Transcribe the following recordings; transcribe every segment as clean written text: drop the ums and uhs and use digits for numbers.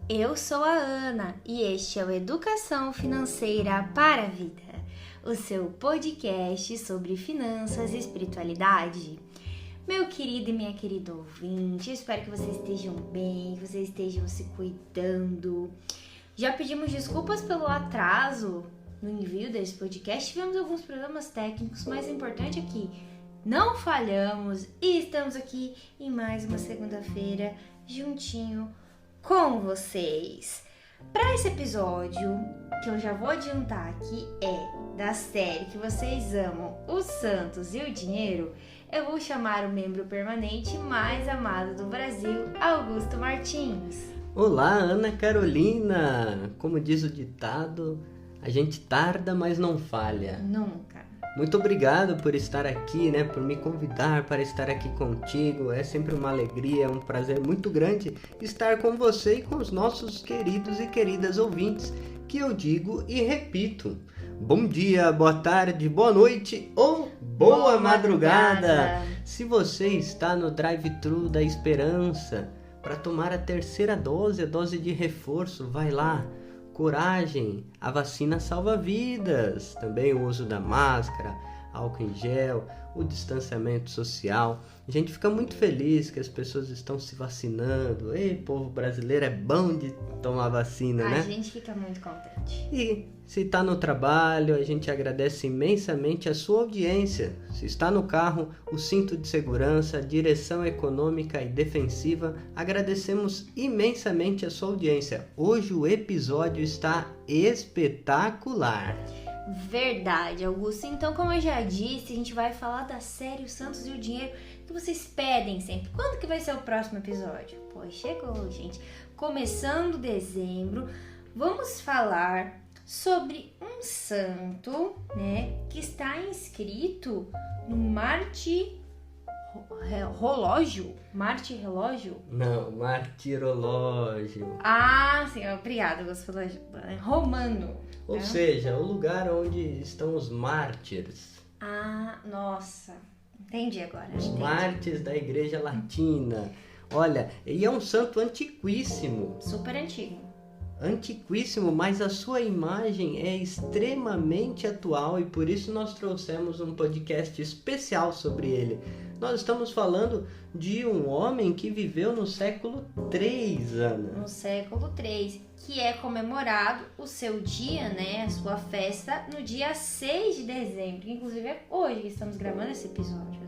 Eu sou a Ana e este é o Educação Financeira para a Vida, o seu podcast sobre finanças e espiritualidade. Meu querido e minha querida ouvinte, espero que vocês estejam bem, que vocês estejam se cuidando. Já pedimos desculpas pelo atraso no envio desse podcast, tivemos alguns problemas técnicos, mas o importante é que não falhamos e estamos aqui em mais uma segunda-feira juntinho com vocês. Para esse episódio, que eu já vou adiantar que é da série que vocês amam, Os Santos e o Dinheiro, eu vou chamar o membro permanente mais amado do Brasil, Augusto Martins. Olá, Ana Carolina! Como diz o ditado, a gente tarda, mas não falha. Nunca. Muito obrigado por estar aqui, por me convidar para estar aqui contigo. É sempre uma alegria, um prazer muito grande estar com você e com os nossos queridos e queridas ouvintes, que eu digo e repito. Bom dia, boa tarde, boa noite ou boa madrugada! Se você está no drive-thru da esperança para tomar a terceira dose, a dose de reforço, vai lá. Coragem, a vacina salva vidas, também o uso da máscara, álcool em gel, o distanciamento social. A gente fica muito feliz que as pessoas estão se vacinando. Ei, povo brasileiro, é bom de tomar vacina, né? A gente fica muito contente. E se está no trabalho, a gente agradece imensamente a sua audiência. Se está no carro, o cinto de segurança, a direção econômica e defensiva, agradecemos imensamente a sua audiência. Hoje o episódio está espetacular. Verdade, Augusto. Então, como eu já disse, a gente vai falar da série Os Santos e o Dinheiro, que vocês pedem sempre. Quando que vai ser o próximo episódio? Pois chegou, gente. Começando dezembro, vamos falar sobre um santo, que está inscrito no Marte Relógio? Marte Relógio? Não, martirológio. Ah, sim, obrigada, Augusto. Romano. Ou seja, o lugar onde estão os mártires. Ah, nossa. Entendi agora. Os mártires da Igreja Latina. Olha, e é um santo antiquíssimo. Super antigo. Antiquíssimo, mas a sua imagem é extremamente atual e por isso nós trouxemos um podcast especial sobre ele. Nós estamos falando de um homem que viveu no século III, Ana. No século III, que é comemorado o seu dia, a sua festa, no dia 6 de dezembro, que inclusive é hoje que estamos gravando esse episódio,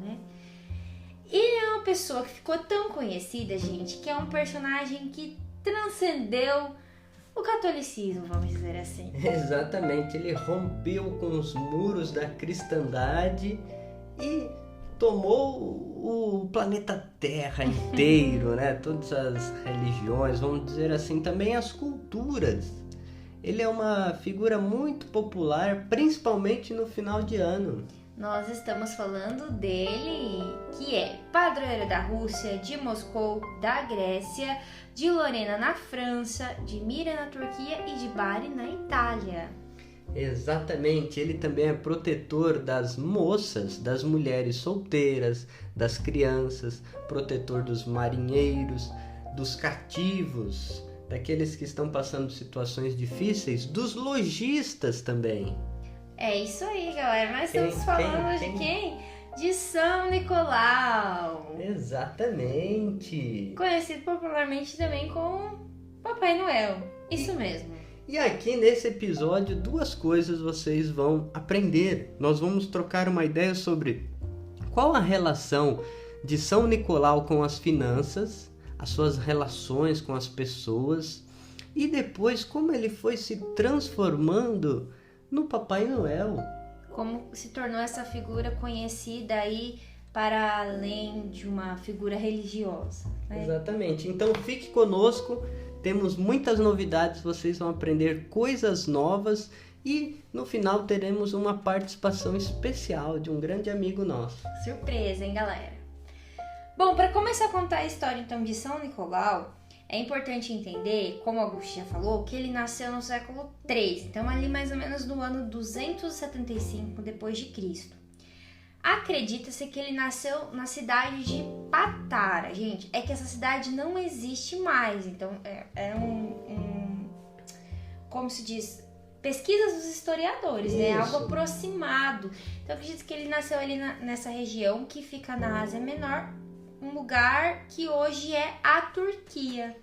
Ele é uma pessoa que ficou tão conhecida, gente, que é um personagem que transcendeu o catolicismo, vamos dizer assim. Exatamente, ele rompeu com os muros da cristandade e tomou o planeta Terra inteiro, Todas as religiões, vamos dizer assim, também as culturas. Ele é uma figura muito popular, principalmente no final de ano. Nós estamos falando dele, que é padroeiro da Rússia, de Moscou, da Grécia, de Lorena na França, de Mira na Turquia e de Bari na Itália. Exatamente, ele também é protetor das moças, das mulheres solteiras, das crianças, protetor dos marinheiros, dos cativos, daqueles que estão passando situações difíceis, dos lojistas também. É isso aí, galera. Nós estamos falando de quem? De São Nicolau. Exatamente. Conhecido popularmente também como Papai Noel. Isso mesmo. E aqui nesse episódio, duas coisas vocês vão aprender. Nós vamos trocar uma ideia sobre qual a relação de São Nicolau com as finanças, as suas relações com as pessoas e depois como ele foi se transformando no Papai Noel. Como se tornou essa figura conhecida aí para além de uma figura religiosa. Exatamente. Então fique conosco, temos muitas novidades, vocês vão aprender coisas novas e no final teremos uma participação especial de um grande amigo nosso. Surpresa, hein, galera? Bom, para começar a contar a história então de São Nicolau, é importante entender, como o Augusto já falou, que ele nasceu no século III, então ali mais ou menos no ano 275 depois de Cristo. Acredita-se que ele nasceu na cidade de Patara. Gente, é que essa cidade não existe mais. Então, como se diz, pesquisas dos historiadores, né? Algo aproximado. Então, acredito que ele nasceu ali nessa região que fica na Ásia Menor, um lugar que hoje é a Turquia.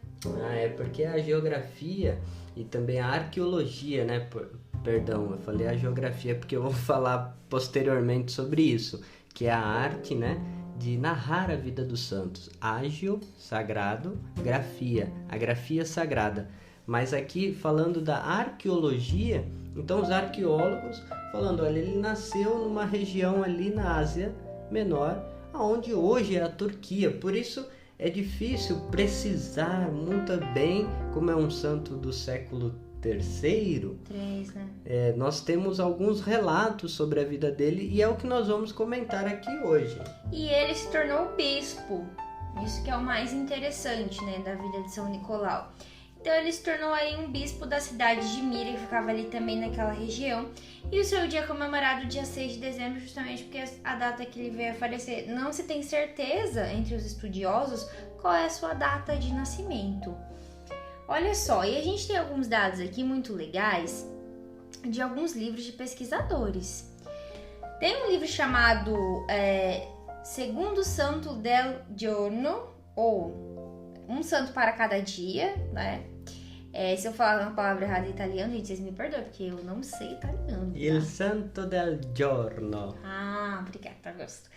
É porque a geografia e também a arqueologia, né? Perdão, eu falei a geografia porque eu vou falar posteriormente sobre isso, que é a arte, né, de narrar a vida dos santos. Ágio, sagrado, grafia, a grafia sagrada. Mas aqui, falando da arqueologia, então os arqueólogos falando, olha, ele nasceu numa região ali na Ásia Menor, onde hoje é a Turquia. Por isso é difícil precisar muito bem como é um santo do século III, né? Nós temos alguns relatos sobre a vida dele e é o que nós vamos comentar aqui hoje. E ele se tornou bispo, isso que é o mais interessante, né, da vida de São Nicolau. Então ele se tornou aí um bispo da cidade de Mira, que ficava ali também naquela região, e o seu dia é comemorado dia 6 de dezembro, justamente porque a data que ele veio a falecer. Não se tem certeza entre os estudiosos qual é a sua data de nascimento. Olha só, e a gente tem alguns dados aqui muito legais de alguns livros de pesquisadores. Tem um livro chamado Segundo Santo del Giorno, ou Um Santo para Cada Dia, né? Se eu falar uma palavra errada em italiano, gente, vocês me perdoem, porque eu não sei italiano. Tá? Il Santo del Giorno. Obrigada, Augusto.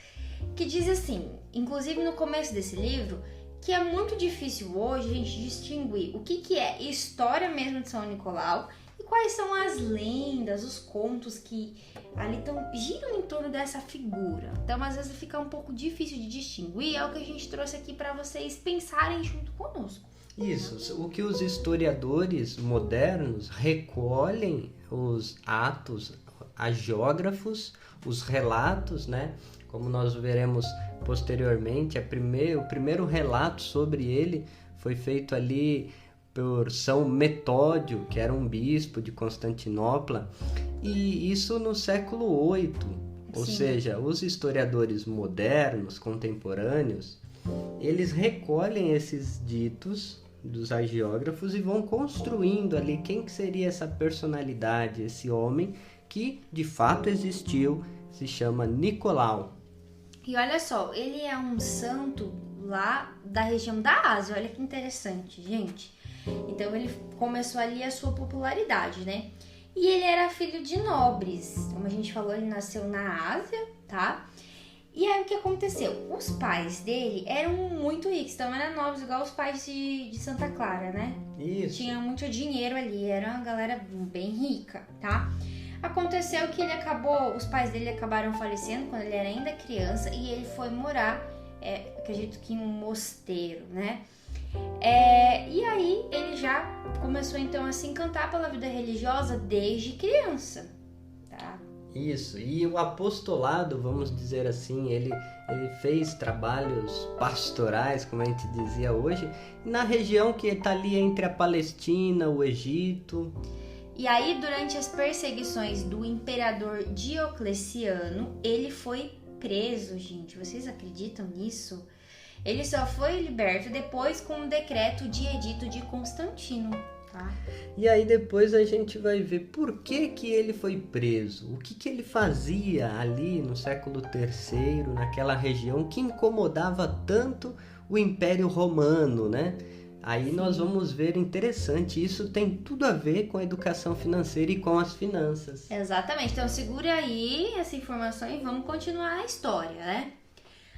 Que diz assim, inclusive no começo desse livro, que é muito difícil hoje a gente distinguir o que é história mesmo de São Nicolau e quais são as lendas, os contos que ali giram em torno dessa figura. Então, às vezes fica um pouco difícil de distinguir, é o que a gente trouxe aqui para vocês pensarem junto conosco. Isso, o que os historiadores modernos recolhem os atos hagiógrafos, os relatos, né? Como nós veremos posteriormente, o primeiro relato sobre ele foi feito ali por São Metódio, que era um bispo de Constantinopla, e isso no século VIII. Ou seja, os historiadores modernos, contemporâneos, eles recolhem esses ditos dos hagiógrafos e vão construindo ali quem que seria essa personalidade, esse homem que de fato existiu, se chama Nicolau. E olha só, ele é um santo lá da região da Ásia, olha que interessante, gente. Então ele começou ali a sua popularidade, né? E ele era filho de nobres, como a gente falou, ele nasceu na Ásia, tá? E aí o que aconteceu? Os pais dele eram muito ricos, então eram nobres igual os pais de Santa Clara, né? Isso. Tinha muito dinheiro ali, era uma galera bem rica, tá? Aconteceu que os pais dele acabaram falecendo quando ele era ainda criança e ele foi morar, acredito que em um mosteiro, né? E aí ele já começou então a se encantar pela vida religiosa desde criança, tá? Isso, e o apostolado, vamos dizer assim, ele fez trabalhos pastorais, como a gente dizia hoje, na região que está ali entre a Palestina, o Egito. E aí, durante as perseguições do imperador Diocleciano, ele foi preso, gente. Vocês acreditam nisso? Ele só foi liberto depois com um decreto de edito de Constantino, tá? E aí depois a gente vai ver por que ele foi preso. O que ele fazia ali no século III, naquela região que incomodava tanto o Império Romano, né? Aí nós vamos ver, interessante, isso tem tudo a ver com a educação financeira e com as finanças. Exatamente, então segura aí essa informação e vamos continuar a história, né?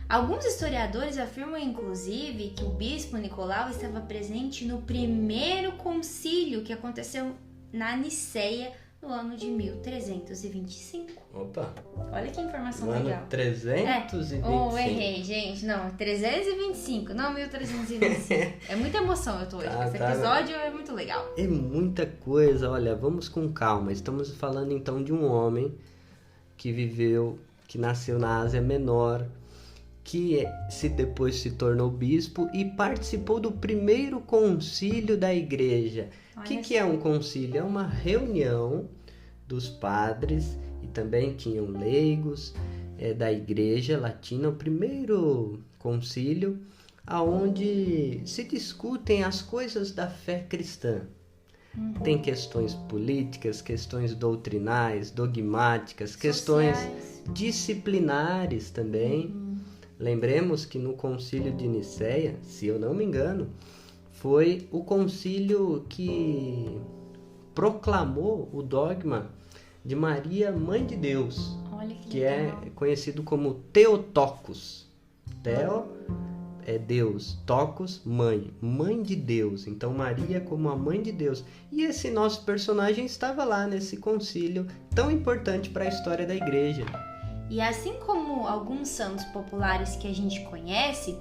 Alguns historiadores afirmam, inclusive, que o bispo Nicolau estava presente no primeiro concílio que aconteceu na Niceia no ano de 1325. Opa! Olha que informação no legal. Ano 325. Errei, gente. Não, 325, não 1325. É muita emoção eu tô hoje. Esse episódio é muito legal. É muita coisa. Olha, vamos com calma. Estamos falando então de um homem que nasceu na Ásia Menor, que depois se tornou bispo e participou do primeiro concílio da igreja. O que é um concílio? É uma reunião dos padres, e também tinham leigos, da Igreja Latina, o primeiro concílio aonde se discutem as coisas da fé cristã. Tem questões políticas, questões doutrinais, dogmáticas, questões disciplinares também. Lembremos que no concílio de Nicéia, se eu não me engano, foi o concílio que proclamou o dogma de Maria, Mãe de Deus, que é conhecido como Theotokos. Theo é Deus, Tokos, mãe, mãe de Deus. Então Maria como a mãe de Deus. E esse nosso personagem estava lá nesse concílio tão importante para a história da igreja. E assim como alguns santos populares que a gente conhece,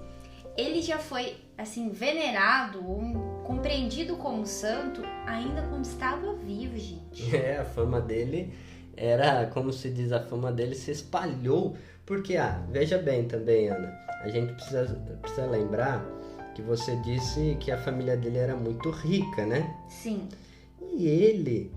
ele já foi assim venerado ou compreendido como santo ainda quando estava vivo, gente. A fama dele era, como se diz, a fama dele se espalhou. Porque, veja bem também, Ana, a gente precisa lembrar que você disse que a família dele era muito rica, né? Sim. E ele,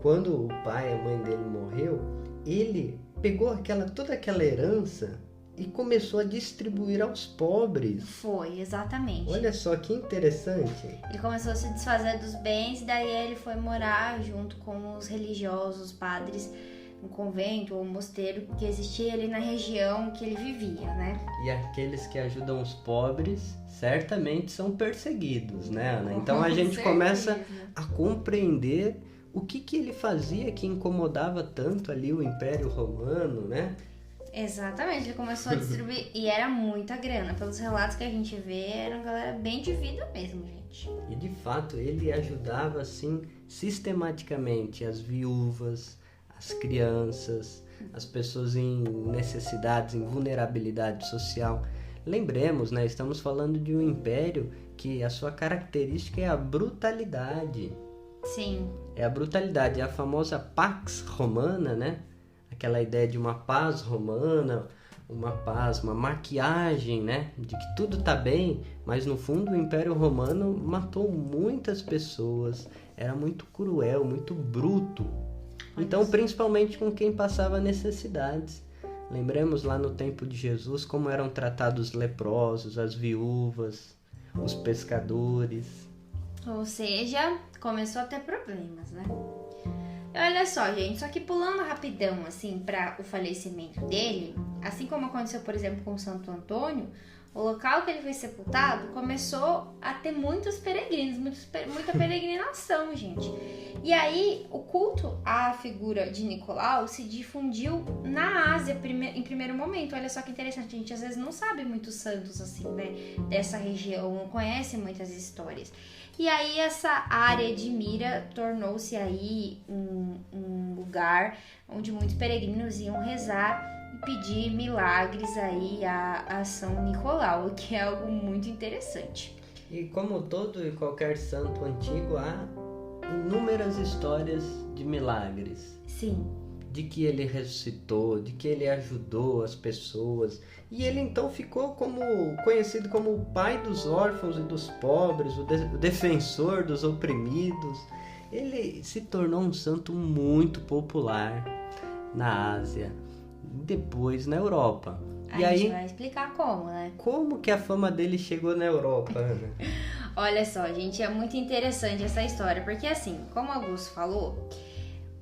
quando o pai e a mãe dele morreu, ele pegou toda aquela herança e começou a distribuir aos pobres. Foi, exatamente. Olha só que interessante. Ele começou a se desfazer dos bens, daí ele foi morar junto com os religiosos, os padres, um convento ou um mosteiro que existia ali na região que ele vivia, né? E aqueles que ajudam os pobres certamente são perseguidos, né, Ana? Então a gente começa a compreender o que ele fazia que incomodava tanto ali o Império Romano, né? Exatamente, ele começou a distribuir e era muita grana. Pelos relatos que a gente vê, era uma galera bem de vida mesmo, gente. E de fato ele ajudava assim sistematicamente as viúvas, as crianças, as pessoas em necessidades, em vulnerabilidade social. Lembremos, né? Estamos falando de um império que a sua característica é a brutalidade. Sim. É a brutalidade, é a famosa Pax Romana, né? Aquela ideia de uma paz romana, uma paz, uma maquiagem, né? De que tudo tá bem, mas no fundo o Império Romano matou muitas pessoas, era muito cruel, muito bruto. Então, principalmente com quem passava necessidades. Lembremos lá no tempo de Jesus como eram tratados os leprosos, as viúvas, os pescadores. Ou seja, começou a ter problemas, né? Olha só, gente, só que pulando rapidão, assim, para o falecimento dele, assim como aconteceu, por exemplo, com Santo Antônio, o local que ele foi sepultado começou a ter muitos peregrinos, muita peregrinação, gente. E aí, o culto à figura de Nicolau se difundiu na Ásia em primeiro momento. Olha só que interessante, a gente às vezes não sabe muitos santos assim, né, dessa região, não conhece muitas histórias. E aí, essa área de Mira tornou-se aí um lugar onde muitos peregrinos iam rezar e pedir milagres aí a São Nicolau, que é algo muito interessante. E como todo e qualquer santo antigo, há inúmeras histórias de milagres. Sim. De que ele ressuscitou, de que ele ajudou as pessoas. E ele então ficou conhecido como o pai dos órfãos e dos pobres, o defensor dos oprimidos. Ele se tornou um santo muito popular na Ásia, depois na Europa. A gente vai explicar como, né? Como que a fama dele chegou na Europa, Ana? Olha só, gente, é muito interessante essa história, porque assim, como Augusto falou,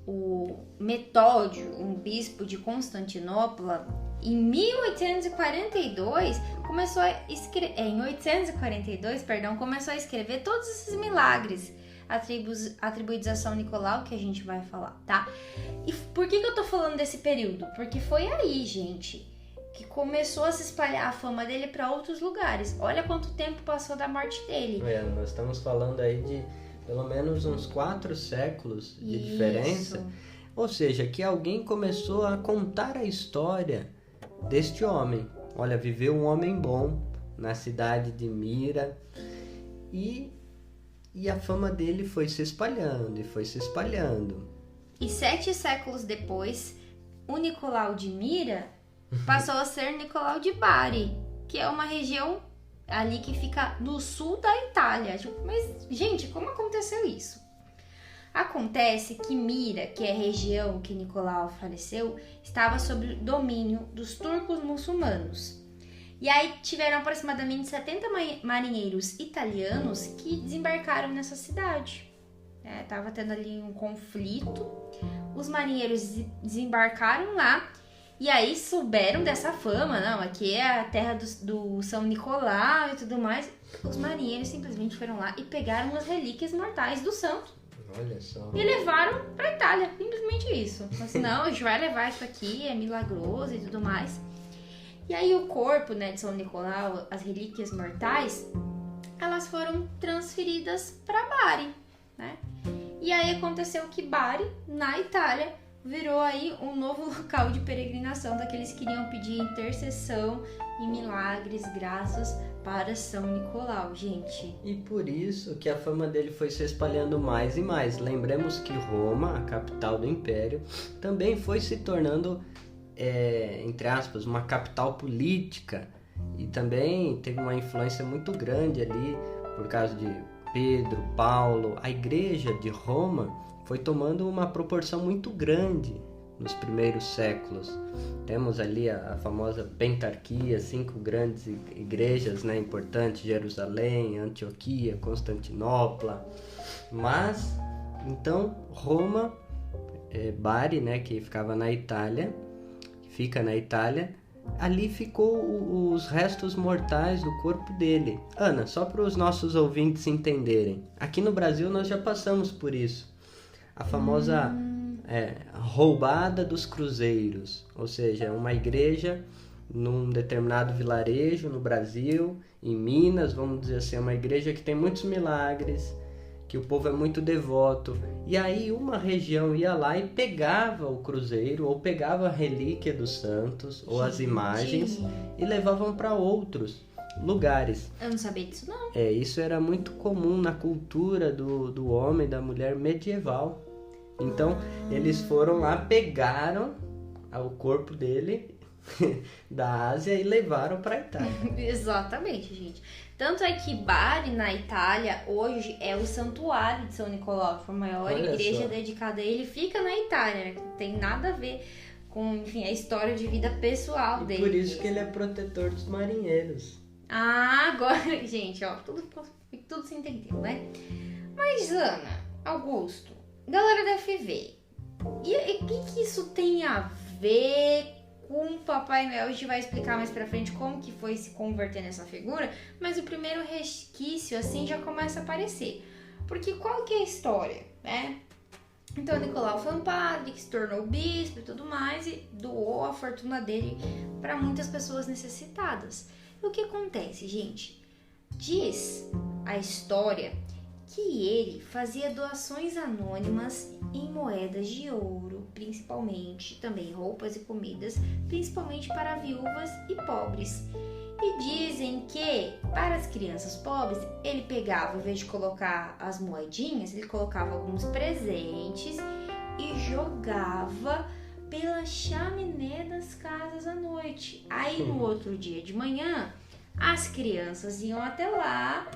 o Metódio, um bispo de Constantinopla, em 1842 começou a escrever todos esses milagres atribuídos a São Nicolau, que a gente vai falar, tá? E por que eu tô falando desse período? Porque foi aí, gente, que começou a se espalhar a fama dele para outros lugares. Olha quanto tempo passou da morte dele. Nós estamos falando aí de pelo menos uns 4 séculos de diferença. Ou seja, que alguém começou a contar a história deste homem. Olha, viveu um homem bom na cidade de Mira e a fama dele foi se espalhando e foi se espalhando. E 7 séculos depois, o Nicolau de Mira passou a ser Nicolau de Bari, que é uma região ali que fica no sul da Itália. Mas, gente, como aconteceu isso? Acontece que Mira, que é a região que Nicolau faleceu, estava sob o domínio dos turcos muçulmanos. E aí tiveram aproximadamente 70 marinheiros italianos que desembarcaram nessa cidade. Tava tendo ali um conflito, os marinheiros desembarcaram lá e aí souberam dessa fama, não, aqui é a terra do São Nicolau e tudo mais. Os marinheiros simplesmente foram lá e pegaram as relíquias mortais do santo. Olha só. E levaram pra Itália, simplesmente isso. Assim, não, a gente vai levar isso aqui, é milagroso e tudo mais. E aí o corpo, né, de São Nicolau, as relíquias mortais, elas foram transferidas para Bari, né? E aí aconteceu que Bari, na Itália, virou aí um novo local de peregrinação daqueles que queriam pedir intercessão e milagres, graças para São Nicolau, gente. E por isso que a fama dele foi se espalhando mais e mais. Lembremos que Roma, a capital do Império, também foi se tornando, entre aspas, uma capital política. E também teve uma influência muito grande ali, por causa de Pedro, Paulo. A igreja de Roma foi tomando uma proporção muito grande nos primeiros séculos. Temos ali a famosa pentarquia, 5 grandes igrejas, né, importantes: Jerusalém, Antioquia, Constantinopla. Mas, então, Roma, Bari, né, que ficava na Itália, fica na Itália, ali ficou os restos mortais do corpo dele. Ana, só para os nossos ouvintes entenderem, aqui no Brasil nós já passamos por isso. A famosa roubada dos cruzeiros, ou seja, uma igreja num determinado vilarejo no Brasil, em Minas, vamos dizer assim, uma igreja que tem muitos milagres, que o povo é muito devoto, e aí uma região ia lá e pegava o cruzeiro, ou pegava a relíquia dos santos, ou as imagens, e levavam para outros lugares. Eu não sabia disso, não. Isso era muito comum na cultura do homem, da mulher medieval. Então, eles foram lá, pegaram o corpo dele da Ásia e levaram para a Itália. Exatamente, gente. Tanto é que Bari, na Itália, hoje é o santuário de São Nicolau, a maior igreja dedicada a ele, fica na Itália, não tem nada a ver com, enfim, a história de vida pessoal dele. Por isso que ele é protetor dos marinheiros. Ah, agora, gente, ó, tudo se entendeu, né? Mas, Ana, Augusto, galera deve ver, e o que isso tem a ver com o Papai Noel? A gente vai explicar mais pra frente como que foi se converter nessa figura, mas o primeiro resquício, assim, já começa a aparecer. Porque qual que é a história, né? Então, Nicolau foi um padre que se tornou bispo e tudo mais e doou a fortuna dele para muitas pessoas necessitadas. E o que acontece, gente? Diz a história que ele fazia doações anônimas em moedas de ouro, principalmente, também roupas e comidas, principalmente para viúvas e pobres. E dizem que, para as crianças pobres, ele pegava, ao invés de colocar as moedinhas, ele colocava alguns presentes e jogava pela chaminé das casas à noite. Aí, no outro dia de manhã, as crianças iam até lá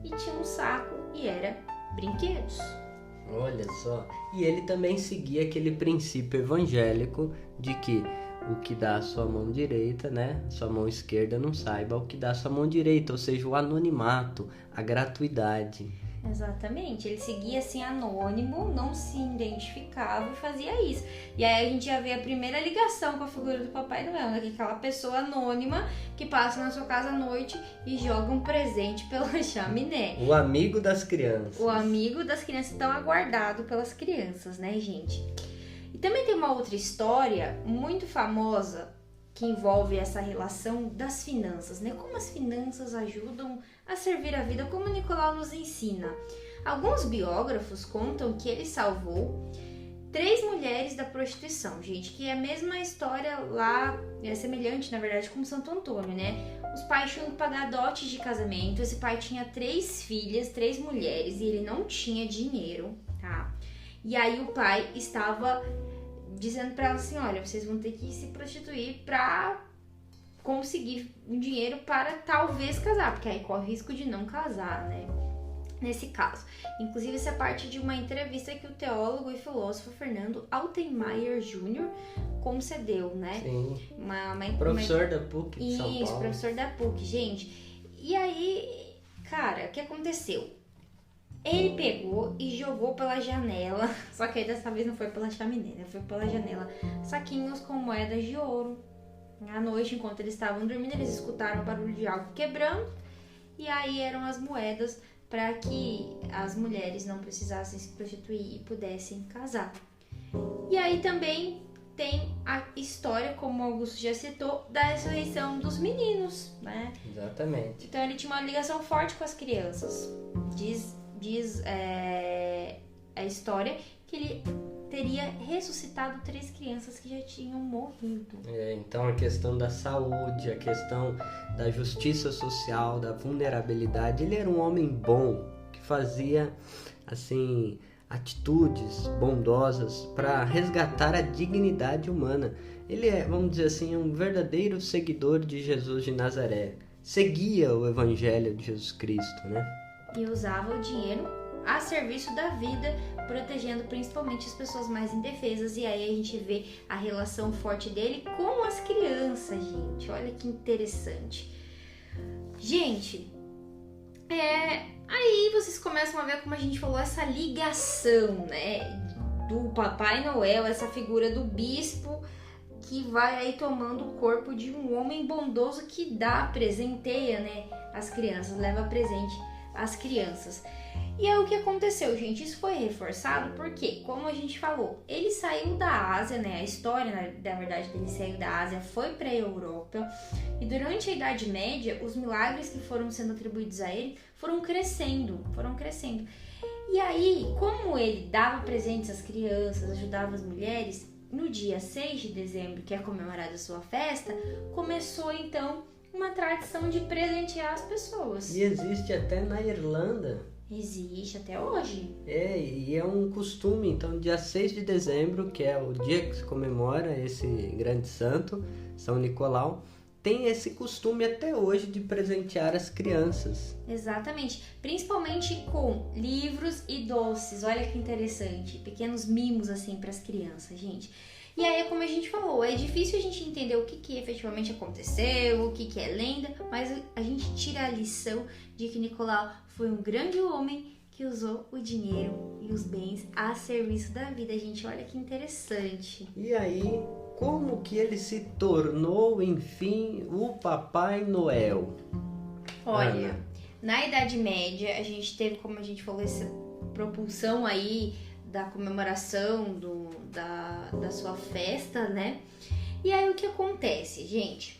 e tinha um saco e era brinquedos. Olha só. E ele também seguia aquele princípio evangélico de que o que dá a sua mão direita, né, sua mão esquerda não saiba o que dá a sua mão direita, ou seja, o anonimato, a gratuidade. Exatamente, ele seguia assim anônimo, não se identificava e fazia isso. E aí a gente já vê a primeira ligação com a figura do Papai Noel, né? Que é aquela pessoa anônima que passa na sua casa à noite e joga um presente pela chaminé. O amigo das crianças. O amigo das crianças, tão aguardado pelas crianças, né, gente? E também tem uma outra história muito famosa que envolve essa relação das finanças, né? Como as finanças ajudam a servir a vida, como Nicolau nos ensina. Alguns biógrafos contam que ele salvou 3 mulheres da prostituição, gente, que é a mesma história lá, é semelhante, na verdade, com Santo Antônio, né? Os pais tinham que pagar dotes de casamento, esse pai tinha 3 filhas, 3 mulheres, e ele não tinha dinheiro, tá? E aí o pai estava dizendo pra ela assim, olha, vocês vão ter que se prostituir pra conseguir um dinheiro para talvez casar, porque aí corre o risco de não casar, né? nesse caso. Inclusive, isso é parte de uma entrevista que o teólogo e filósofo Fernando Altenmayer Jr. concedeu, né? Sim. Professor da PUC de São Paulo. Isso, professor da PUC, gente. E aí, cara, o que aconteceu? Ele pegou e jogou pela janela, só que aí dessa vez não foi pela chaminé, né? Foi pela janela, saquinhos com moedas de ouro. À noite, enquanto eles estavam dormindo, eles escutaram o barulho de algo quebrando. E aí eram as moedas para que as mulheres não precisassem se prostituir e pudessem casar. E aí também tem a história, como o Augusto já citou, da ressurreição dos meninos, né? Exatamente. Então ele tinha uma ligação forte com as crianças. Diz a história que ele teria ressuscitado 3 crianças que já tinham morrido. Então a questão da saúde, a questão da justiça social, da vulnerabilidade. Ele era um homem bom, que fazia assim atitudes bondosas para resgatar a dignidade humana. Ele é, vamos dizer assim, um verdadeiro seguidor de Jesus de Nazaré. Seguia o evangelho de Jesus Cristo, né? E usava o dinheiro a serviço da vida, protegendo principalmente as pessoas mais indefesas. E aí a gente vê a relação forte dele com as crianças, gente. Olha que interessante. Gente, aí vocês começam a ver, como a gente falou, essa ligação, né, do Papai Noel, essa figura do bispo que vai aí tomando o corpo de um homem bondoso que presenteia, né, as crianças, leva presente às crianças. E é o que aconteceu, gente. Isso foi reforçado porque, como a gente falou, ele saiu da Ásia, né? A história, na verdade, dele saiu da Ásia foi para a Europa. E durante a Idade Média, os milagres que foram sendo atribuídos a ele foram crescendo. E aí, como ele dava presentes às crianças, ajudava as mulheres, no dia 6 de dezembro, que é comemorada a sua festa, começou então uma tradição de presentear as pessoas. E existe até na Irlanda. Existe até hoje. E é um costume, então, dia 6 de dezembro, que é o dia que se comemora esse grande santo, São Nicolau, tem esse costume até hoje de presentear as crianças. Exatamente, principalmente com livros e doces. Olha que interessante, pequenos mimos assim para as crianças, gente. E aí, como a gente falou, é difícil a gente entender o que efetivamente aconteceu, o que é lenda, mas a gente tira a lição de que Nicolau foi um grande homem que usou o dinheiro e os bens a serviço da vida, gente. Olha que interessante. E aí, como que ele se tornou, enfim, o Papai Noel? Olha, Ana. Na Idade Média, a gente teve, como a gente falou, essa propulsão aí da comemoração da sua festa, né? E aí o que acontece, gente?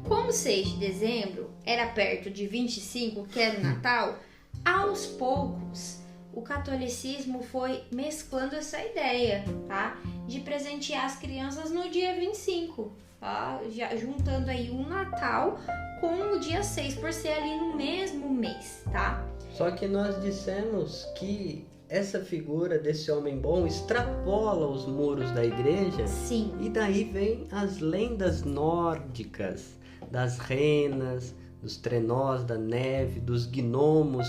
Como 6 de dezembro era perto de 25, que era o Natal, aos poucos o catolicismo foi mesclando essa ideia, tá? De presentear as crianças no dia 25, tá? Já juntando aí o Natal com o dia 6, por ser ali no mesmo mês, tá? Só que nós dissemos que essa figura desse homem bom extrapola os muros da igreja. Sim. E daí vem as lendas nórdicas, das renas, dos trenós da neve, dos gnomos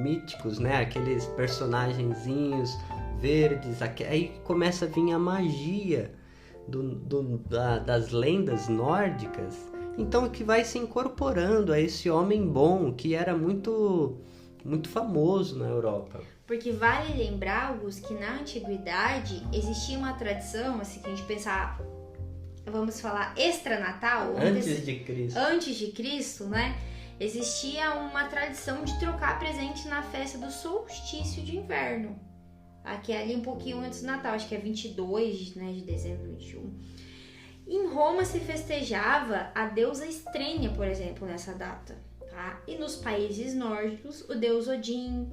míticos, né? Aqueles personagenzinhos verdes. Aí começa a vir a magia das lendas nórdicas. Então, que vai se incorporando a esse homem bom que era muito, muito famoso na Europa. Porque vale lembrar, Augusto, que na antiguidade existia uma tradição, assim, que a gente pensar, vamos falar, extra-natal. Antes de Cristo. Antes de Cristo, né? Existia uma tradição de trocar presente na festa do solstício de inverno. Aqui é ali um pouquinho antes do Natal, acho que é 22, né, de dezembro, 21. Em Roma se festejava a deusa Estrênia, por exemplo, nessa data, tá? E nos países nórdicos, o deus Odin,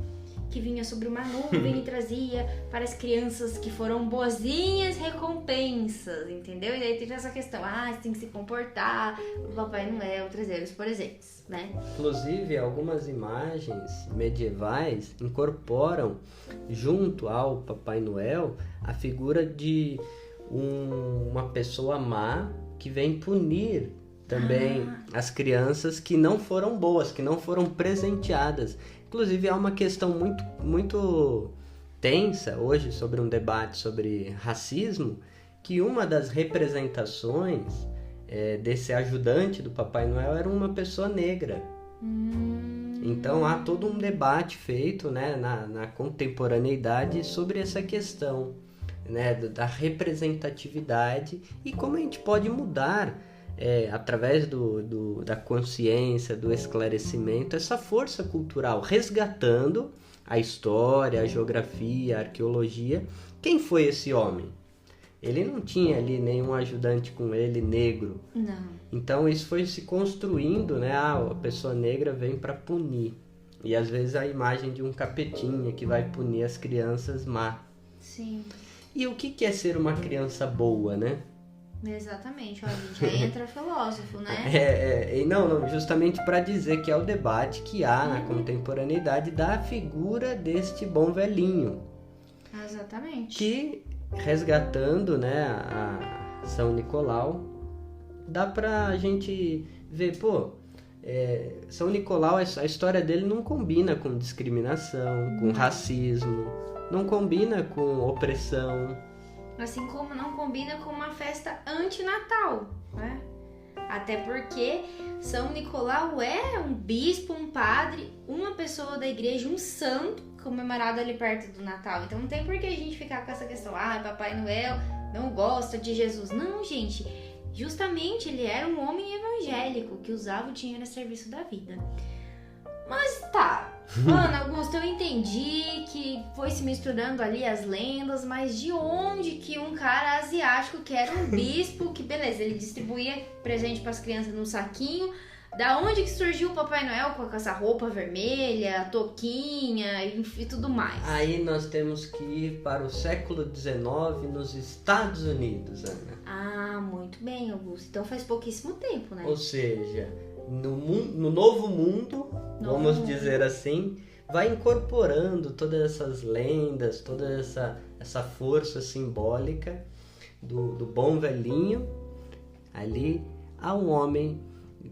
que vinha sobre uma nuvem e trazia para as crianças que foram boazinhas recompensas, entendeu? E daí tem essa questão, você tem que se comportar, o Papai Noel, trazer os presentes, né? Inclusive, algumas imagens medievais incorporam, junto ao Papai Noel, a figura de uma pessoa má que vem punir também as crianças que não foram boas, que não foram presenteadas. Inclusive, há uma questão muito tensa hoje sobre um debate sobre racismo, que uma das representações desse ajudante do Papai Noel era uma pessoa negra. Então há todo um debate feito, né, na contemporaneidade sobre essa questão, né, da representatividade e como a gente pode mudar através da consciência, do esclarecimento, essa força cultural, resgatando a história, a geografia, a arqueologia. Quem foi esse homem? Ele não tinha ali nenhum ajudante com ele negro. Não. Então isso foi se construindo, né? A pessoa negra vem para punir. E às vezes a imagem de um capetinha que vai punir as crianças má. Sim. E o que é ser uma criança boa, né? Exatamente, ó, a gente aí entra filósofo, né? Não, justamente para dizer que é o debate que há na contemporaneidade da figura deste bom velhinho. Exatamente. Que, resgatando, né, a São Nicolau, dá pra gente ver, São Nicolau, a história dele não combina com discriminação, com racismo, não combina com opressão. Assim como não combina com uma festa antinatal, né? Até porque São Nicolau é um bispo, um padre, uma pessoa da igreja, um santo comemorado ali perto do Natal. Então não tem por que a gente ficar com essa questão, Papai Noel não gosta de Jesus. Não, gente, justamente ele era um homem evangélico que usava o dinheiro a serviço da vida. Mas tá, Ana Augusto, eu entendi que foi se misturando ali as lendas, mas de onde que um cara asiático que era um bispo, que beleza, ele distribuía presente para as crianças num saquinho, da onde que surgiu o Papai Noel com essa roupa vermelha, touquinha e tudo mais? Aí nós temos que ir para o século XIX nos Estados Unidos, Ana. Ah, muito bem, Augusto. Então faz pouquíssimo tempo, né? Ou seja, no novo mundo, vamos dizer assim, vai incorporando todas essas lendas, toda essa força simbólica do bom velhinho. Ali há um homem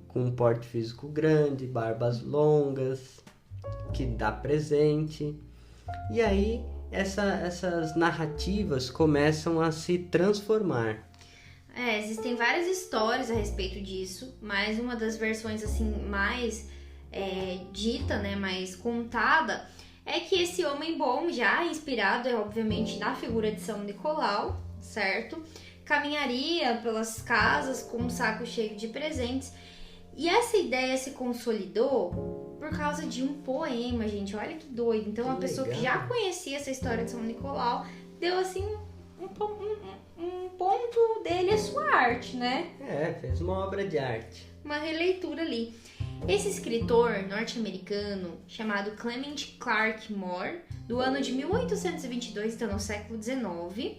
com um porte físico grande, barbas longas, que dá presente. E aí essas narrativas começam a se transformar. Existem várias histórias a respeito disso, mas uma das versões assim mais dita, né, mais contada, é que esse homem bom, já inspirado obviamente na figura de São Nicolau, certo? Caminharia pelas casas com um saco cheio de presentes. E essa ideia se consolidou por causa de um poema, gente. Olha que doido. Então, uma pessoa que já conhecia essa história de São Nicolau deu assim um ponto dele à sua arte, né? Fez uma obra de arte. Uma releitura ali. Esse escritor norte-americano chamado Clement Clarke Moore, do ano de 1822, então no século XIX,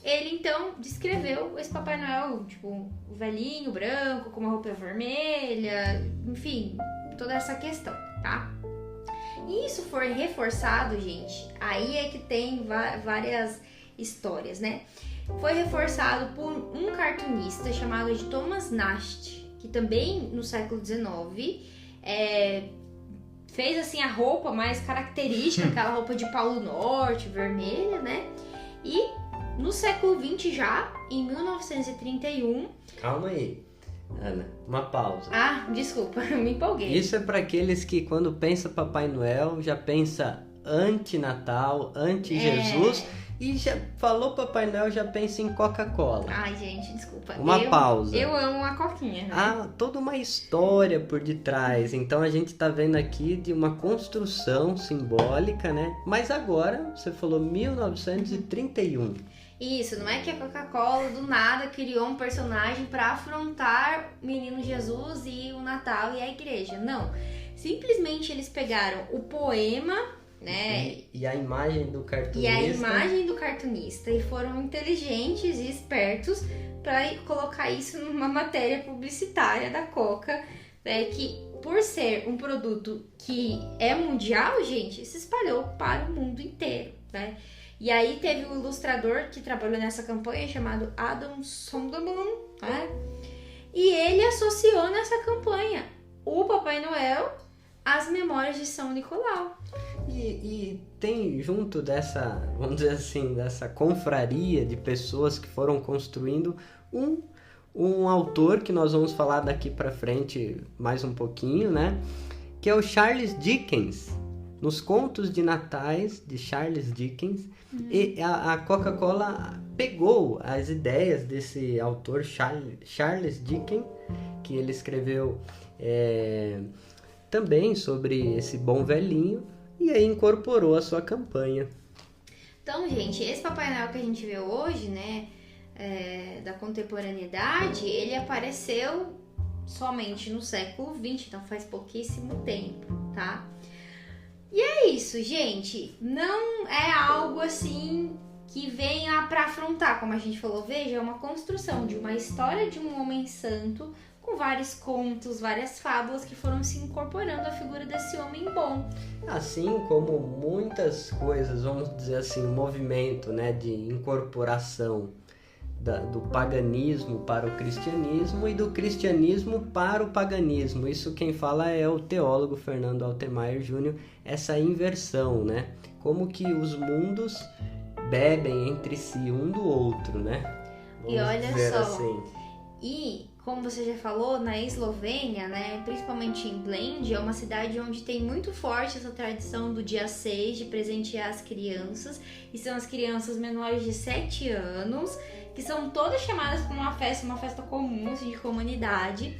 ele então descreveu esse Papai Noel, tipo, o velhinho branco com uma roupa vermelha, enfim, toda essa questão, tá? E isso foi reforçado, gente, aí é que tem várias histórias, né? Foi reforçado por um cartunista chamado de Thomas Nast, que também no século XIX fez assim a roupa mais característica, aquela roupa de Polo Norte, vermelha, né? E no século XX já, em 1931... Calma aí, Ana, uma pausa. Desculpa, me empolguei. Isso é para aqueles que quando pensa Papai Noel já pensa anti-Natal, anti-Jesus e já falou Papai Noel já pensa em Coca-Cola. Ai, gente, desculpa. Pausa. Eu amo a coquinha. Né? Há toda uma história por detrás, então a gente tá vendo aqui de uma construção simbólica, né? Mas agora, você falou 1931. Isso, não é que a Coca-Cola do nada criou um personagem para afrontar o menino Jesus e o Natal e a igreja. Não, simplesmente eles pegaram o poema, né? E a imagem do cartunista. E foram inteligentes e espertos para colocar isso numa matéria publicitária da Coca, né? Que por ser um produto que é mundial, gente, se espalhou para o mundo inteiro, né? E aí teve um ilustrador que trabalhou nessa campanha chamado Adam Sonderman, né? E ele associou nessa campanha o Papai Noel as memórias de São Nicolau. E tem junto dessa, vamos dizer assim, dessa confraria de pessoas que foram construindo um autor que nós vamos falar daqui para frente mais um pouquinho, né? Que é o Charles Dickens. Nos contos de natais de Charles Dickens, e a Coca-Cola pegou as ideias desse autor Charles Dickens, que ele escreveu também sobre esse bom velhinho, e aí incorporou a sua campanha. Então, gente, esse Papai Noel que a gente vê hoje, né, da contemporaneidade, ele apareceu somente no século XX, então faz pouquíssimo tempo, tá? E é isso, gente. Não é algo assim que venha para afrontar, como a gente falou. Veja, é uma construção de uma história de um homem santo com vários contos, várias fábulas que foram se incorporando à figura desse homem bom. Assim como muitas coisas, vamos dizer assim, um movimento, né, de incorporação do paganismo para o cristianismo e do cristianismo para o paganismo. Isso quem fala é o teólogo Fernando Altemaier Júnior, essa inversão, né? Como que os mundos bebem entre si um do outro, né? Vamos e olha só, assim. E como você já falou, na Eslovênia, né, principalmente em Blend, é uma cidade onde tem muito forte essa tradição do dia 6 de presentear as crianças, e são as crianças menores de 7 anos, que são todas chamadas para uma festa comum, assim, de comunidade,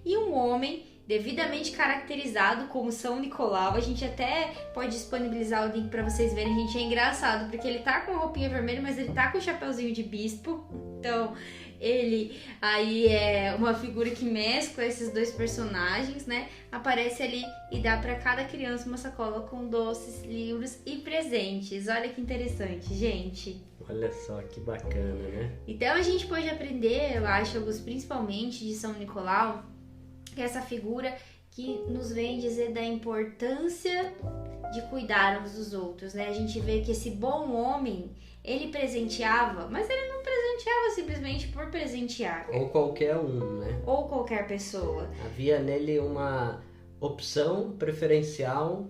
e um homem devidamente caracterizado como São Nicolau. A gente até pode disponibilizar o link para vocês verem, gente, é engraçado, porque ele tá com a roupinha vermelha, mas ele tá com o chapeuzinho de bispo, então ele aí é uma figura que mescla esses dois personagens, né? Aparece ali e dá para cada criança uma sacola com doces, livros e presentes. Olha que interessante, gente. Olha só que bacana, né? Então a gente pode aprender, eu acho, principalmente de São Nicolau, que é essa figura que nos vem dizer da importância de cuidar uns dos outros, né? A gente vê que esse bom homem, ele presenteava, mas ele não presenteava simplesmente por presentear. Ou qualquer um, né? Ou qualquer pessoa. Havia nele uma opção preferencial,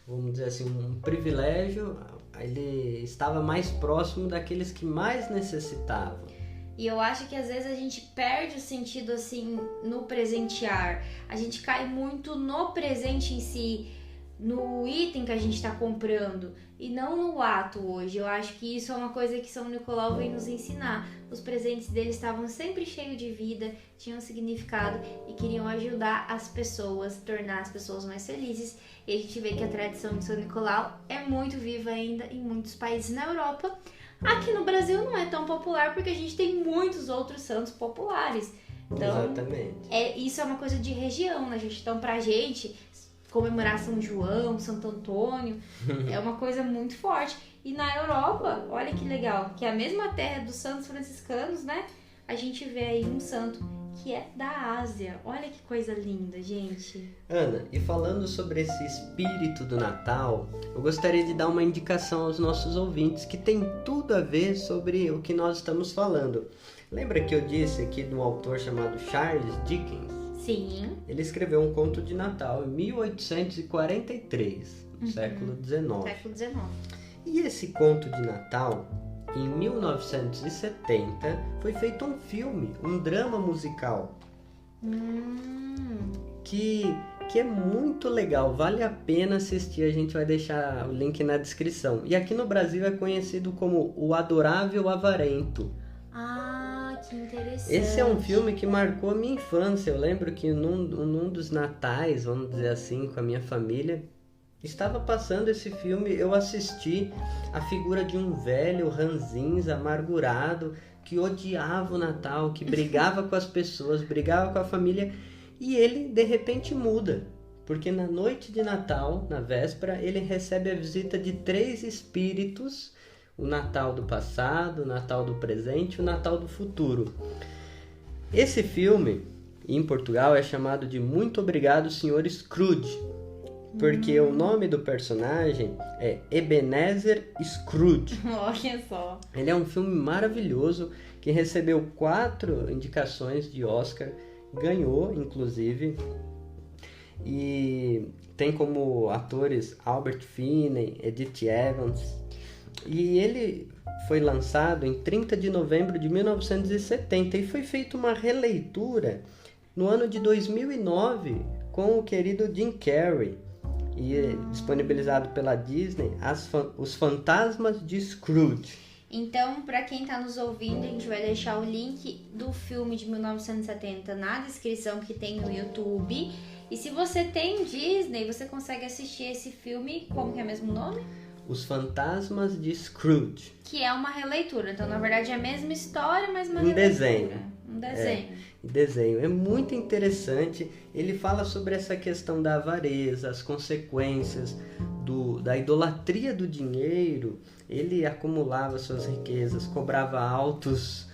vamos dizer assim, um privilégio. Ele estava mais próximo daqueles que mais necessitavam. E eu acho que às vezes a gente perde o sentido assim no presentear. A gente cai muito no presente em si, no item que a gente está comprando e não no ato hoje. Eu acho que isso é uma coisa que São Nicolau vem nos ensinar. Os presentes dele estavam sempre cheios de vida, tinham significado e queriam ajudar as pessoas, tornar as pessoas mais felizes. E a gente vê que a tradição de São Nicolau é muito viva ainda em muitos países na Europa. Aqui no Brasil não é tão popular porque a gente tem muitos outros santos populares. Então, exatamente. Isso é uma coisa de região, né, gente? Então, pra gente, comemorar São João, Santo Antônio, é uma coisa muito forte. E na Europa, olha que legal, que é a mesma terra dos santos franciscanos, né? A gente vê aí um santo que é da Ásia. Olha que coisa linda, gente. Ana, e falando sobre esse espírito do Natal, eu gostaria de dar uma indicação aos nossos ouvintes que tem tudo a ver sobre o que nós estamos falando. Lembra que eu disse aqui de um autor chamado Charles Dickens? Sim. Ele escreveu um conto de Natal em 1843, no século XIX. Século XIX. E esse conto de Natal, em 1970, foi feito um filme, um drama musical, que é muito legal, vale a pena assistir, a gente vai deixar o link na descrição. E aqui no Brasil é conhecido como O Adorável Avarento. Ah, que interessante. Esse é um filme que marcou a minha infância. Eu lembro que num dos natais, vamos dizer assim, com a minha família, estava passando esse filme, eu assisti a figura de um velho ranzinza, amargurado, que odiava o Natal, que brigava com as pessoas, brigava com a família, e ele de repente muda, porque na noite de Natal, na véspera, ele recebe a visita de 3 espíritos, o Natal do passado, o Natal do presente e o Natal do futuro. Esse filme, em Portugal, é chamado de Muito Obrigado, Sr. Scrooge, porque o nome do personagem é Ebenezer Scrooge. Olha só. Ele é um filme maravilhoso que recebeu 4 indicações de Oscar, ganhou, inclusive. e tem como atores Albert Finney, Edith Evans, e ele foi lançado em 30 de novembro de 1970 e foi feita uma releitura no ano de 2009 com o querido Jim Carrey e disponibilizado pela Disney, Os Fantasmas de Scrooge. Então, para quem está nos ouvindo, a gente vai deixar o link do filme de 1970 na descrição que tem no YouTube. E se você tem Disney, você consegue assistir esse filme, como que é mesmo o nome? Os Fantasmas de Scrooge. Que é uma releitura. Então, na verdade, é a mesma história, mas uma releitura. Um desenho. Desenho. É muito interessante. Ele fala sobre essa questão da avareza, as consequências da idolatria do dinheiro. Ele acumulava suas riquezas, cobrava altos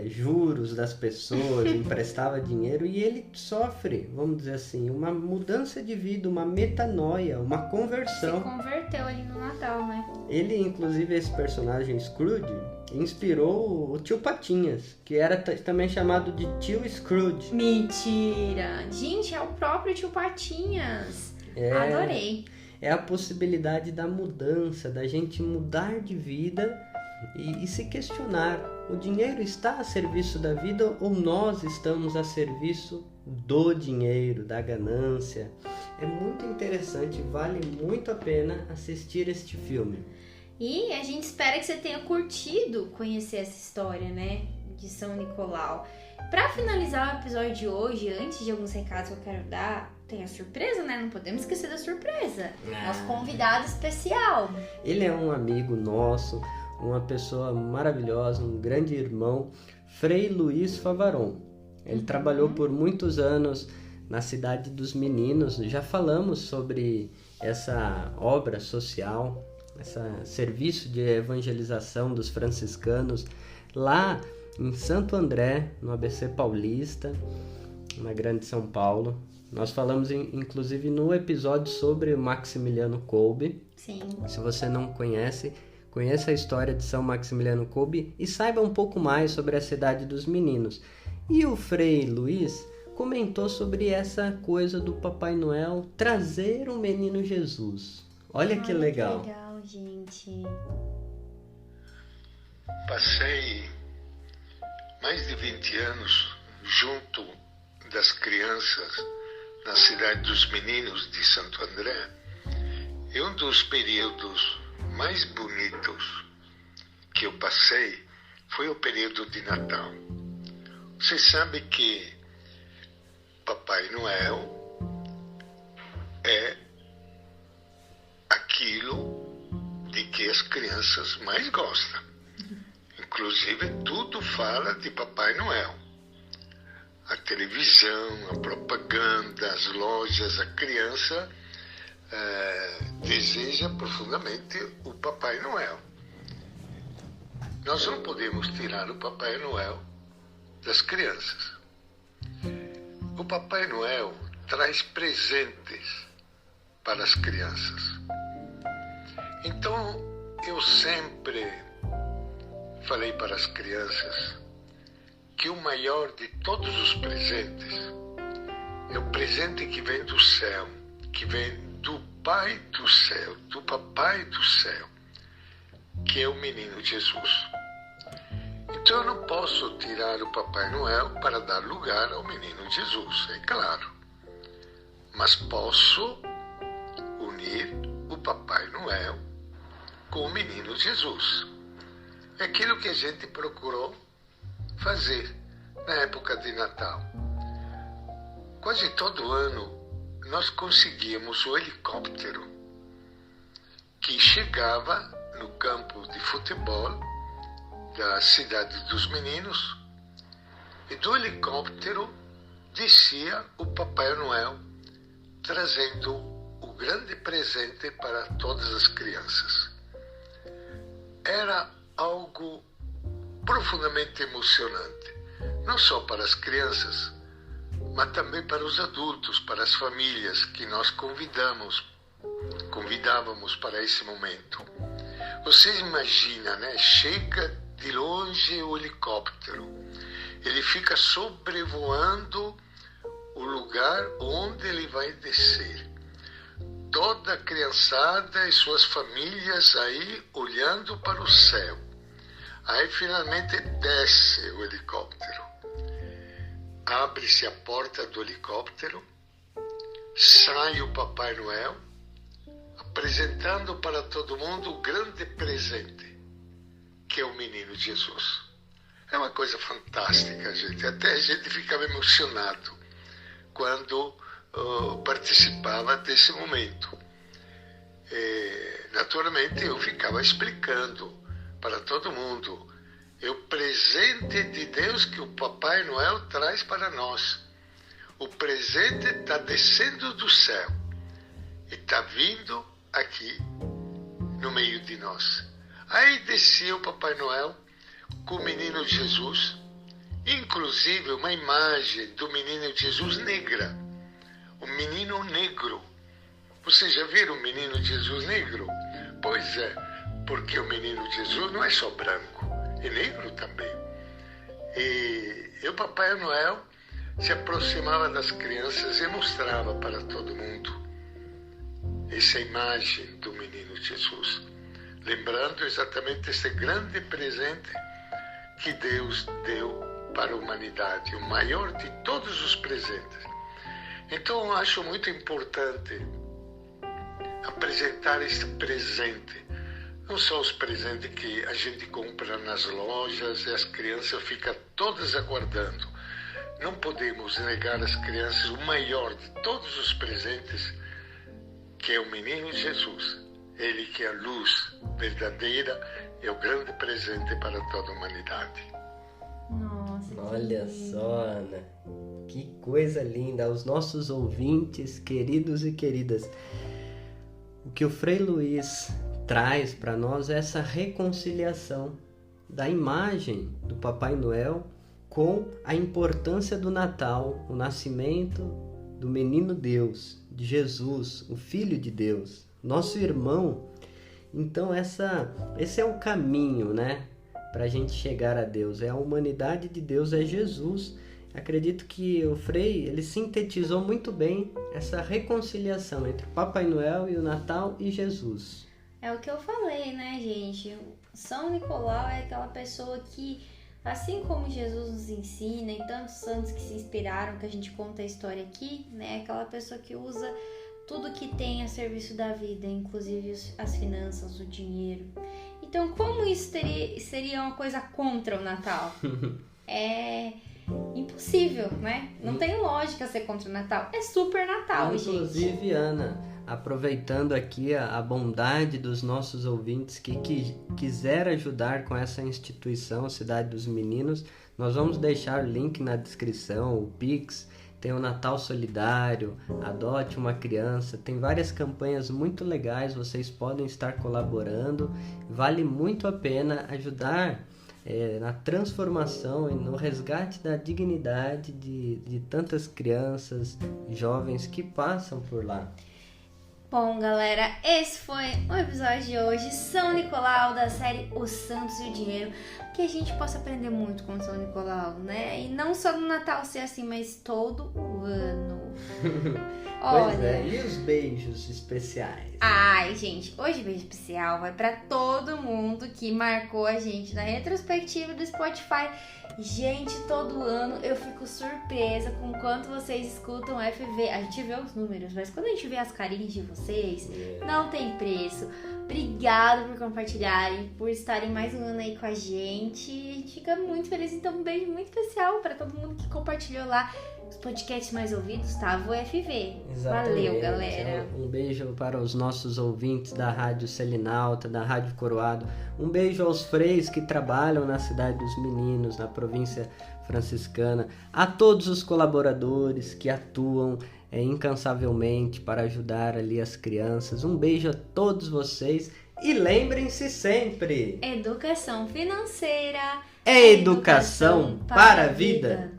juros das pessoas, emprestava dinheiro e ele sofre, vamos dizer assim, uma mudança de vida, uma metanoia, uma conversão. Se converteu ali no Natal, né? Ele, inclusive, esse personagem Scrooge, inspirou o Tio Patinhas, que era também chamado de Tio Scrooge. Mentira! Gente, é o próprio Tio Patinhas. Adorei. É a possibilidade da mudança, da gente mudar de vida e se questionar. O dinheiro está a serviço da vida ou nós estamos a serviço do dinheiro, da ganância? É muito interessante, vale muito a pena assistir este filme. E a gente espera que você tenha curtido conhecer essa história, né, de São Nicolau. Para finalizar o episódio de hoje, antes de alguns recados que eu quero dar, tem a surpresa, né? Não podemos esquecer da surpresa. Nosso convidado especial. Ele é um amigo nosso, uma pessoa maravilhosa, um grande irmão, Frei Luiz Favaron. Ele trabalhou por muitos anos na Cidade dos Meninos. Já falamos sobre essa obra social, esse serviço de evangelização dos franciscanos lá em Santo André, no ABC Paulista, na Grande São Paulo. Nós falamos, inclusive, no episódio sobre Maximiliano Kolbe. Sim. Se você não conhece, conheça a história de São Maximiliano Kolbe e saiba um pouco mais sobre a Cidade dos Meninos. E o Frei Luiz comentou sobre essa coisa do Papai Noel trazer o menino Jesus. Olha que legal. Que legal, gente. Passei mais de 20 anos junto das crianças na Cidade dos Meninos de Santo André. E um dos períodos mais bonitos que eu passei foi o período de Natal. Você sabe que Papai Noel é aquilo de que as crianças mais gostam. Inclusive, tudo fala de Papai Noel. A televisão, a propaganda, as lojas, a criança deseja profundamente o Papai Noel. Nós não podemos tirar o Papai Noel das crianças. O Papai Noel traz presentes para as crianças. Então, eu sempre falei para as crianças que o maior de todos os presentes é o presente que vem do céu, que vem do Pai do céu, do Papai do céu, que é o menino Jesus. Então eu não posso tirar o Papai Noel para dar lugar ao menino Jesus, é claro. Mas posso unir o Papai Noel com o menino Jesus. É aquilo que a gente procurou fazer na época de Natal. Quase todo ano nós conseguíamos o helicóptero que chegava no campo de futebol da Cidade dos Meninos e do helicóptero descia o Papai Noel trazendo o grande presente para todas as crianças. Era algo profundamente emocionante, não só para as crianças, mas também para os adultos, para as famílias que nós convidávamos para esse momento. Você imagina, né? Chega de longe o helicóptero, ele fica sobrevoando o lugar lugar onde ele vai descer. Toda a criançada e suas famílias aí olhando para o céu. Aí finalmente desce o helicóptero. Abre-se a porta do helicóptero, sai o Papai Noel, apresentando para todo mundo o grande presente, que é o menino Jesus. É uma coisa fantástica, gente. Até a gente ficava emocionado quando participava desse momento. Naturalmente, eu ficava explicando para todo mundo: é o presente de Deus que o Papai Noel traz para nós. O presente está descendo do céu e está vindo aqui no meio de nós. Aí descia o Papai Noel com o menino Jesus, inclusive uma imagem do menino Jesus negra, o menino negro. Vocês já viram o menino Jesus negro? Pois é, porque o menino Jesus não é só branco, é negro também. E o Papai Noel se aproximava das crianças e mostrava para todo mundo essa imagem do menino Jesus, lembrando exatamente esse grande presente que Deus deu para a humanidade, o maior de todos os presentes. Então eu acho muito importante apresentar esse presente, não só os presentes que a gente compra nas lojas e as crianças ficam todas aguardando. Não podemos negar às crianças o maior de todos os presentes, que é o menino Jesus. Ele que é a luz verdadeira, é o grande presente para toda a humanidade. Nossa, Olha só, Ana, que coisa linda. Aos nossos ouvintes, queridos e queridas, o que o Frei Luiz traz para nós é essa reconciliação da imagem do Papai Noel com a importância do Natal, o nascimento do menino Deus, de Jesus, o Filho de Deus, nosso irmão. Então esse é o caminho, né, para a gente chegar a Deus. É a humanidade de Deus, é Jesus. Acredito que o Frei, ele sintetizou muito bem essa reconciliação entre o Papai Noel e o Natal e Jesus. É o que eu falei, né, gente? São Nicolau é aquela pessoa que, assim como Jesus nos ensina e tantos santos que se inspiraram, que a gente conta a história aqui, né, é aquela pessoa que usa tudo que tem a serviço da vida, inclusive as finanças, o dinheiro. Então, como isso seria uma coisa contra o Natal? É impossível, né? Não tem lógica ser contra o Natal. É super Natal, gente. Inclusive, Ana, aproveitando aqui a bondade dos nossos ouvintes que quiser ajudar com essa instituição, Cidade dos Meninos, nós vamos deixar o link na descrição, o Pix. Tem o Natal Solidário, Adote uma Criança, tem várias campanhas muito legais, vocês podem estar colaborando, vale muito a pena ajudar na transformação e no resgate da dignidade de tantas crianças, jovens que passam por lá. Bom, galera, esse foi o episódio de hoje, São Nicolau, da série Os Santos e o Dinheiro, que a gente possa aprender muito com São Nicolau, né? E não só no Natal ser assim, mas todo o ano. Pois é, e os beijos especiais? Ai, gente, hoje o beijo especial vai pra todo mundo que marcou a gente na retrospectiva do Spotify. Gente, todo ano eu fico surpresa com quanto vocês escutam o FV. A gente vê os números, mas quando a gente vê as carinhas de vocês, não tem preço. Obrigada por compartilharem, por estarem mais um ano aí com a gente. A gente fica muito feliz. Então, um beijo muito especial para todo mundo que compartilhou lá os podcasts mais ouvidos, tá? O FV. Exatamente. Valeu, galera. Um beijo para os nossos ouvintes da Rádio Selinalta, da Rádio Coroado. Um beijo aos freis que trabalham na Cidade dos Meninos, na província franciscana. A todos os colaboradores que atuam incansavelmente para ajudar ali as crianças. Um beijo a todos vocês e lembrem-se sempre: educação financeira é educação para a vida.